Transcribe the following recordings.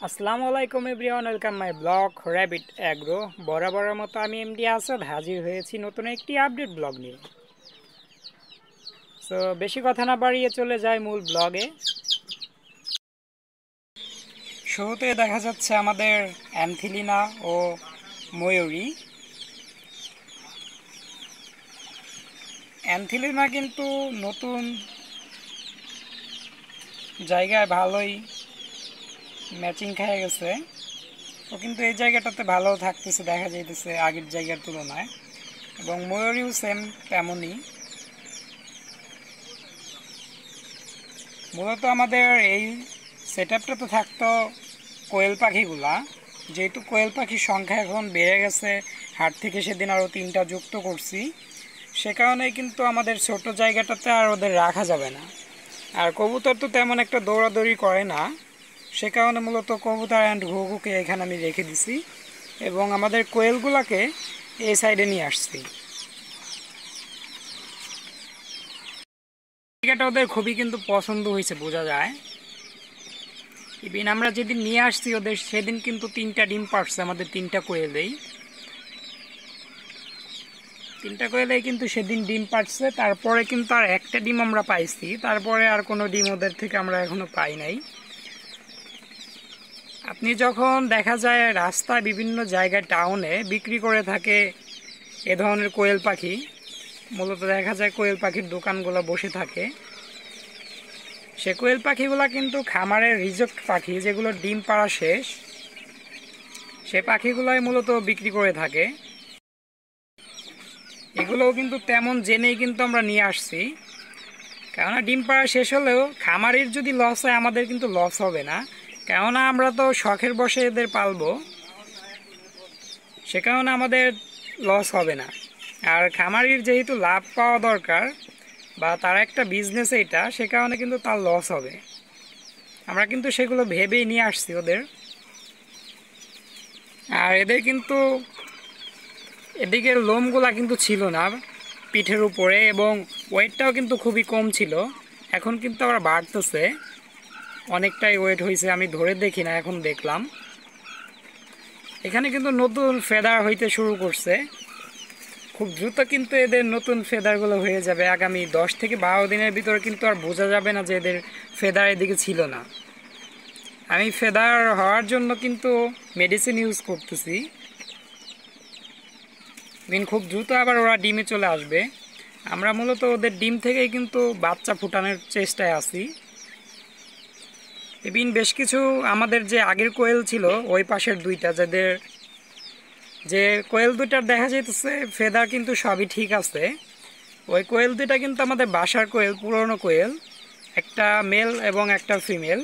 আসসালামু আলাইকুম everyone, welcome my blog rabbit agro. বরাবরের মতো আমি এমডি আসাদ হাজির হয়েছি নতুন একটি আপডেট ব্লগ নিয়ে। সো বেশি কথা না বাড়িয়ে চলে যায় মূল ব্লগে। শুরুতে দেখা যাচ্ছে আমাদের অ্যান্থিলিনা ও ময়ূরী। অ্যান্থিলিনা কিন্তু নতুন জায়গায় ভালোই ম্যাচিং খেয়ে গেছে। ও কিন্তু এই জায়গাটাতে ভালো থাকতেছে দেখা যাইতেছে আগের জায়গার তুলনায়, এবং ময়ূরীও সেম তেমনই। মূলত আমাদের এই সেটআপটাতে থাকতো কোয়েল পাখিগুলা, যেহেতু কোয়েল পাখির সংখ্যা এখন বেড়ে গেছে, হাট থেকে সেদিন আরও 3টা যুক্ত করছি, সে কারণে কিন্তু আমাদের ছোট জায়গাটাতে আর ওদের রাখা যাবে না। আর কবুতর তো তেমন একটা দৌড়াদৌড়ি করে না, সে কারণে মূলত কবুতর অ্যান্ড ঘুঘুকে এখানে আমি রেখে দিছি এবং আমাদের কোয়েলগুলাকে এই সাইডে নিয়ে আসছি। জায়গাটা ওদের খুবই কিন্তু পছন্দ হয়েছে, বোঝা যায়। ইভিন আমরা যেদিন নিয়ে আসছি ওদের সেদিন কিন্তু 3টা ডিম পাড়ছে আমাদের 3টা কোয়েলেই। 3টা কোয়েলেই কিন্তু সেদিন ডিম পাড়ছে, তারপরে কিন্তু আর একটা ডিম আমরা পাইছি, তারপরে আর কোনো ডিম ওদের থেকে আমরা এখনো পাই নাই। আপনি যখন দেখা যায় রাস্তায় বিভিন্ন জায়গায় টাউনে বিক্রি করে থাকে এ ধরনের কোয়েল পাখি, মূলত দেখা যায় কোয়েল পাখির দোকানগুলো বসে থাকে। সে কোয়েল পাখিগুলো কিন্তু খামারের রিজেক্ট পাখি, যেগুলো ডিম পাড়া শেষ, সে পাখিগুলোই মূলত বিক্রি করে থাকে। এগুলোও কিন্তু তেমন জেনেই কিন্তু আমরা নিয়ে আসছি, কেননা ডিম পাড়া শেষ হলেও খামারের যদি লস হয় আমাদের কিন্তু লস হবে না, কেননা আমরা তো শখের বসে এদের পালবো, সে কারণে আমাদের লস হবে না। আর খামারির যেহেতু লাভ পাওয়া দরকার বা তার একটা বিজনেস এটা, সে কারণে কিন্তু তার লস হবে। আমরা কিন্তু সেগুলো ভেবেই নিয়ে আসছি ওদের। আর এদের কিন্তু এদিকের লোমগুলা কিন্তু ছিল না পিঠের উপরে, এবং ওয়েটটাও কিন্তু খুবই কম ছিল। এখন কিন্তু আবার বাড়তেছে, অনেকটাই ওয়েট হয়েছে, আমি ধরে দেখি না, এখন দেখলাম। এখানে কিন্তু নতুন ফেদার হইতে শুরু করছে, খুব দ্রুত কিন্তু এদের নতুন ফেদারগুলো হয়ে যাবে। আগামী 10 থেকে 12 দিনের ভিতরে কিন্তু আর বোঝা যাবে না যে এদের ফেদার এদিকে ছিল না। আমি ফেদার হওয়ার জন্য কিন্তু মেডিসিন ইউজ করতেছি, খুব দ্রুত আবার ওরা ডিমে চলে আসবে। আমরা মূলত ওদের ডিম থেকেই কিন্তু বাচ্চা ফুটানোর চেষ্টায় আছি। বেশ কিছু আমাদের যে আগের কোয়েল ছিল ওই পাশের 2টা, যাদের যে কোয়েল 2টার দেখা যেতেছে ফেদার কিন্তু সবই ঠিক আছে, ওই কোয়েল 2টা কিন্তু আমাদের বাসার কোয়েল, পুরনো কোয়েল, একটা মেল এবং একটা ফিমেল।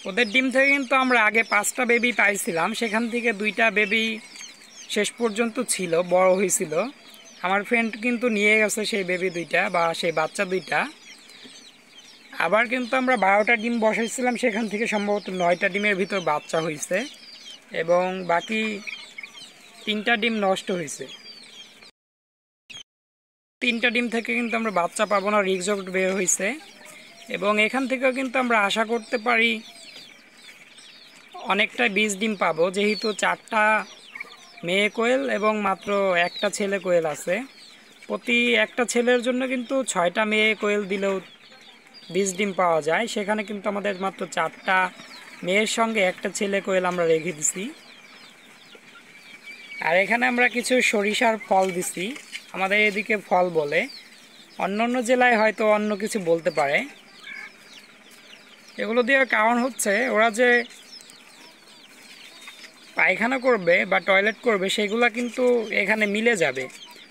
ওদের ডিম থেকে কিন্তু আমরা আগে 5টা বেবি পাইছিলাম, সেখান থেকে 2টা বেবি শেষ পর্যন্ত ছিল, বড় হয়েছিল। আমার ফ্রেন্ড কিন্তু নিয়ে গেছে সেই বেবি 2টা বা সেই বাচ্চা 2টা। আবার কিন্তু আমরা 12টা ডিম বসাইছিলাম, সেখান থেকে সম্ভবত 9টা ডিমের ভিতর বাচ্চা হয়েছে এবং বাকি 3টা ডিম নষ্ট হয়েছে। 3টা ডিম থেকে কিন্তু আমরা বাচ্চা পাবো না, রিজেক্ট বের হয়েছে। এবং এখান থেকেও কিন্তু আমরা আশা করতে পারি অনেকটা বীজ ডিম পাবো, যেহেতু 4টা মেয়ে কোয়েল এবং মাত্র একটা ছেলে কোয়েল আছে। প্রতি একটা ছেলের জন্য কিন্তু 6টা মেয়ে কোয়েল দিলেও বীজ ডিম পাওয়া যায়, সেখানে কিন্তু আমাদের মাত্র 4টা মেয়ের সঙ্গে একটা ছেলে কোয়েল আমরা রেখে দিছি। আর এখানে আমরা কিছু সরিষার ফল দিছি, আমাদের এদিকে ফল বলে, অন্য অন্য জেলায় হয়তো অন্য কিছু বলতে পারে। এগুলো দেওয়ার কারণ হচ্ছে ওরা যে পায়খানা করবে বা টয়লেট করবে সেগুলা কিন্তু এখানে মিলে যাবে,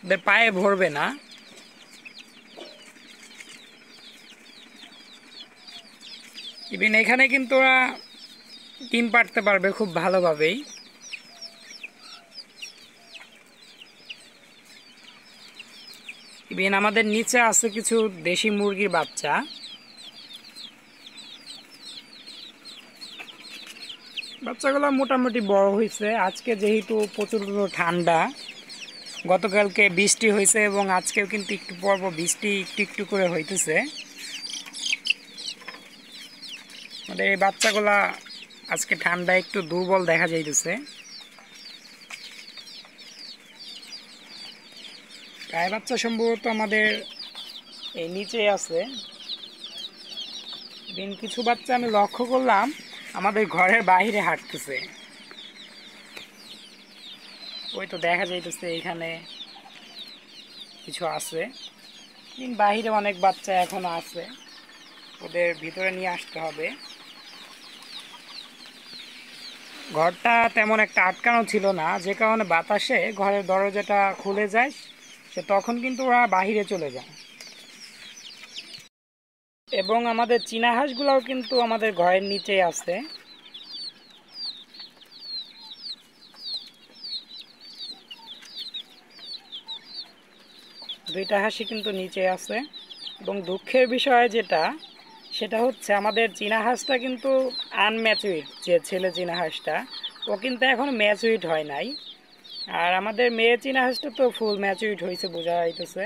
ওদের পায়ে ভরবে না। ইভিন এখানে কিন্তু ওরা ডিম পাড়তে পারবে খুব ভালোভাবেই। ইভিন আমাদের নিচে আছে কিছু দেশি মুরগির বাচ্চা। বাচ্চাগুলো মোটামুটি বড় হয়েছে। আজকে যেহেতু প্রচুর ঠান্ডা, গতকালকে বৃষ্টি হয়েছে এবং আজকেও কিন্তু একটু পর পর বৃষ্টি একটু একটু করে হইতেছে। আমাদের এই বাচ্চাগুলা আজকে ঠান্ডায় একটু দুর্বল দেখা যাইতেছে। গায়ে বাচ্চা সম্ভবত আমাদের এই নিচে আছে। কিছু বাচ্চা আমি লক্ষ্য করলাম আমাদের ঘরের বাইরে হাঁটতেছে। ওই তো দেখা যাইতেছে এখানে কিছু আছে। বাইরে অনেক বাচ্চা এখনো আছে, ওদের ভিতরে নিয়ে আসতে হবে। ঘরটা তেমন একটা আটকানো ছিল না, যে কারণে বাতাসে ঘরের দরজাটা খুলে যায়, সে তখন কিন্তু ওরা বাহিরে চলে যায়। এবং আমাদের চীনা হাঁসগুলোও কিন্তু আমাদের ঘরের নিচেই আছে। দুইটা হাঁসই কিন্তু নিচে আছে। এবং দুঃখের বিষয় সেটা হচ্ছে আমাদের চীনা হাঁসটা কিন্তু আনম্যাচুইড, যে ছেলে চীনা হাঁসটা ও কিন্তু এখন ম্যাচুইড হয় নাই। আর আমাদের মেয়ে চীনা হাঁসটা তো ফুল ম্যাচুইড হয়েছে, বোঝা যাইতেছে।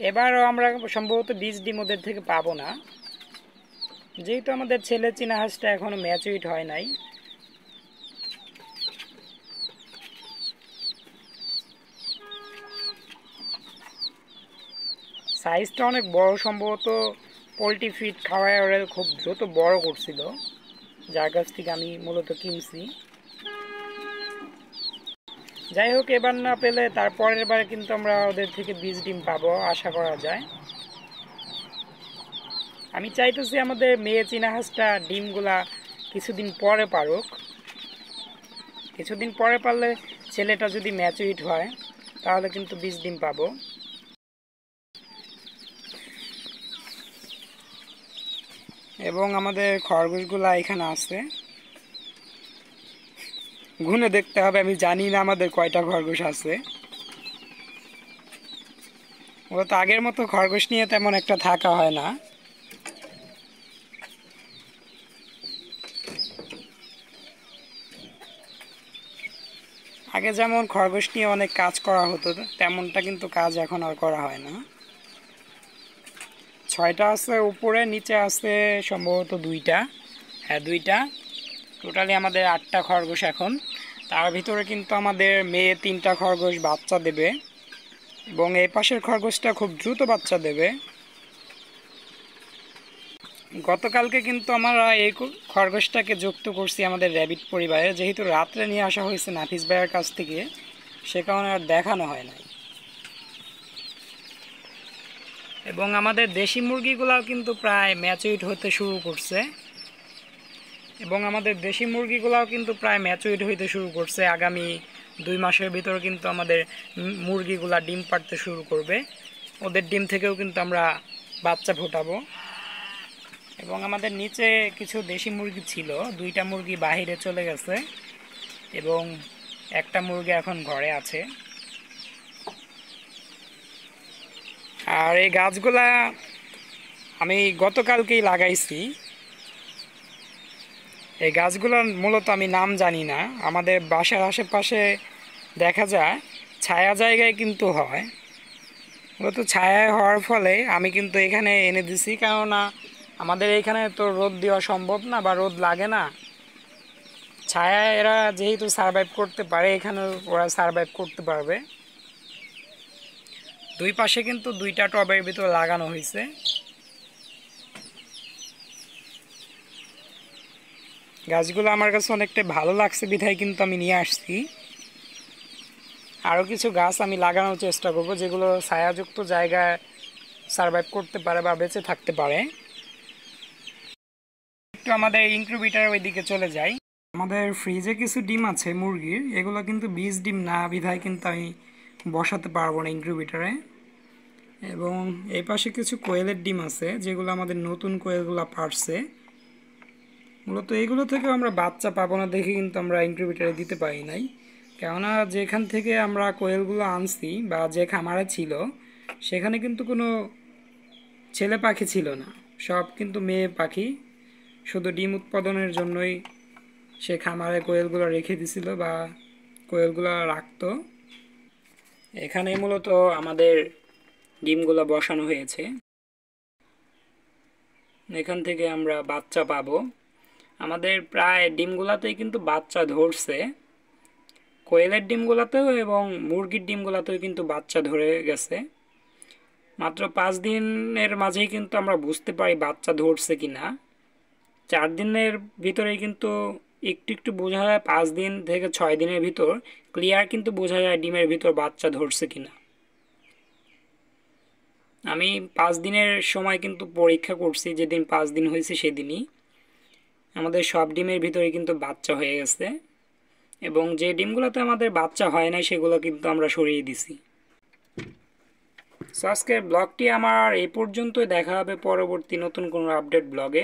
এবারও আমরা সম্ভবত বীজ ডিম ওদের থেকে পাবো না, যেহেতু আমাদের ছেলে চীনা হাঁসটা এখনো ম্যাচুইড হয় নাই। সাইজটা অনেক বড়, সম্ভবত পোলট্রি ফিড খাওয়ায় ওরা খুব দ্রুত বড় করছিল, যার কাছ থেকে আমি মূলত কিনছি। যাই হোক, এবার না পেলে তার পরের বারে কিন্তু আমরা ওদের থেকে বীজ ডিম পাবো, আশা করা যায়। আমি চাইতেছি আমাদের মেয়ে চীনা হাঁসটা ডিমগুলা কিছুদিন পরে পারুক। কিছুদিন পরে পারলে ছেলেটা যদি ম্যাচুইড হয় তাহলে কিন্তু বীজ ডিম পাবো। এবং আমাদের খরগোশগুলা এখানে আছে, গুনে দেখতে হবে, আমি জানি না আমাদের কয়টা খরগোশ আছে। ওরা তো আগের মতো খরগোশ নিয়ে তেমন একটা থাকা হয় না। আগে যেমন খরগোশ নিয়ে অনেক কাজ করা হতো, তেমনটা কিন্তু কাজ এখন আর করা হয় না। 6টা আছে উপরে, নিচে আছে সম্ভবত 2টা। হ্যাঁ, 2টা। টোটালি আমাদের 8টা খরগোশ এখন। তার ভিতরে কিন্তু আমাদের মেয়ে 3টা খরগোশ বাচ্চা দেবে, এবং এই পাশের খরগোশটা খুব দ্রুত বাচ্চা দেবে। গতকালকে কিন্তু আমরা এই খরগোশটাকে যুক্ত করছি আমাদের র্যাবিট পরিবারে, যেহেতু রাত্রে নিয়ে আসা হয়েছে নাফিস ভাইয়ের কাছ থেকে, সে কারণে আর দেখানো হয় নাই। এবং আমাদের দেশি মুরগিগুলাও কিন্তু প্রায় ম্যাচুইড হতে শুরু করছে। আগামী 2 মাসের ভিতরে কিন্তু আমাদের মুরগিগুলা ডিম পাড়তে শুরু করবে। ওদের ডিম থেকেও কিন্তু আমরা বাচ্চা ফোটাবো। এবং আমাদের নিচে কিছু দেশি মুরগি ছিল, 2টা মুরগি বাহিরে চলে গেছে এবং একটা মুরগি এখন ঘরে আছে। আর এই গাছগুলা আমি গতকালকেই লাগাইছি। এই গাছগুলোর মূলত আমি নাম জানি না। আমাদের বাসার আশেপাশে দেখা যায় ছায়া জায়গায় কিন্তু হয়, মূলত ছায়ায় হওয়ার ফলে আমি কিন্তু এখানে এনে দিছি, কেননা আমাদের এখানে তো রোদ দেওয়া সম্ভব না বা রোদ লাগে না। ছায়ায় এরা যেহেতু সারভাইভ করতে পারে, এখানে ওরা সারভাইভ করতে পারবে। 2 পাশে কিন্তু 2টা টবের ভিতর লাগানো হয়েছে। গাছগুলো আমার কাছে অনেকটা ভালো লাগছে বিধায় কিন্তু আমি নিয়ে আসছি। আরও কিছু গাছ আমি লাগানোর চেষ্টা করব, যেগুলো ছায়াযুক্ত জায়গায় সারভাইভ করতে পারে বা বেঁচে থাকতে পারে। একটু আমাদের ইনকিউবেটর ওইদিকে চলে যাই। আমাদের ফ্রিজে কিছু ডিম আছে মুরগির, এগুলো কিন্তু বীজ ডিম না, বিধায় কিন্তু আমি বসাতে পারবো না ইনকিউবেটরে। এবং এই পাশে কিছু কোয়েলের ডিম আছে, যেগুলো আমাদের নতুন কোয়েলগুলো পারছে। মূলত এইগুলো থেকে আমরা বাচ্চা পাবো না দেখে কিন্তু আমরা ইনকিউবেটরে দিতে পারি নাই, কেননা যেখান থেকে আমরা কোয়েলগুলো আনছি বা যে খামারে ছিল সেখানে কিন্তু কোনো ছেলে পাখি ছিল না, সব কিন্তু মেয়ে পাখি। শুধু ডিম উৎপাদনের জন্যই সে খামারে কোয়েলগুলো রেখে দিছিল বা কোয়েলগুলো রাখতো। এখানে মূলত আমাদের ডিমগুলো বসানো হয়েছে। এখান থেকে আমরা বাচ্চা পাবো। আমাদের প্রায় ডিমগুলাতেই কিন্তু বাচ্চা ধরছে, কোয়েলের ডিমগুলাতেও এবং মুরগির ডিমগুলাতেও কিন্তু বাচ্চা ধরে গেছে। মাত্র 5 দিনের মাঝেই কিন্তু আমরা বুঝতে পারি বাচ্চা ধরছে কিনা। 4 দিনের ভিতরেই কিন্তু একটু একটু বোঝা যায়, 5 দিন থেকে 6 দিনের ভিতর ক্লিয়ার কিন্তু বোঝা যায় ডিমের ভিতর বাচ্চা ধরছে কিনা। আমি 5 দিনের সময় কিন্তু পরীক্ষা করছি, যেদিন 5 দিন হয়েছে সেদিনই আমাদের সব ডিমের ভিতরে কিন্তু বাচ্চা হয়ে গেছে, এবং যে ডিমগুলোতে আমাদের বাচ্চা হয় নাই সেগুলো কিন্তু আমরা সরিয়ে দিছি। সো আজকের ব্লগটি আমার এই পর্যন্তই, দেখা হবে পরবর্তী নতুন কোনো আপডেট ব্লগে।